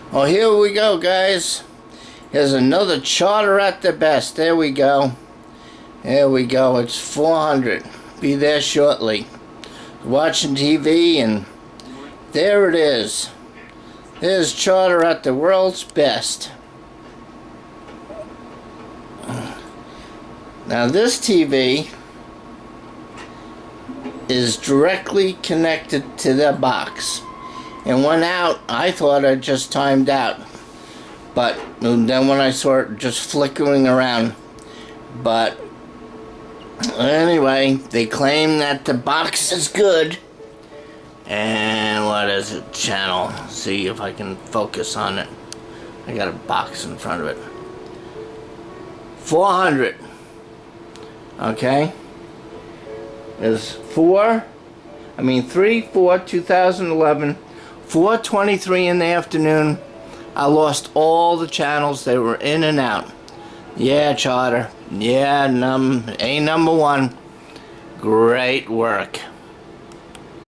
Oh, here we go, guys. Here's another Charter at the Best. There we go. There we go. It's 400. Be there shortly. Watching TV, and there it is. There's Charter at the world's best. Now this TV is directly connected to the box. And went out, I thought I just timed out. But then when I saw it just flickering around. But anyway, they claim that the box is good. And what is it? Channel. See if I can focus on it. I got a box in front of it. 400. Okay. There's 3, 4, 2011. 4:23 in the afternoon. I lost all the channels. They were in and out. Yeah, Charter. Yeah, A number one. Great work.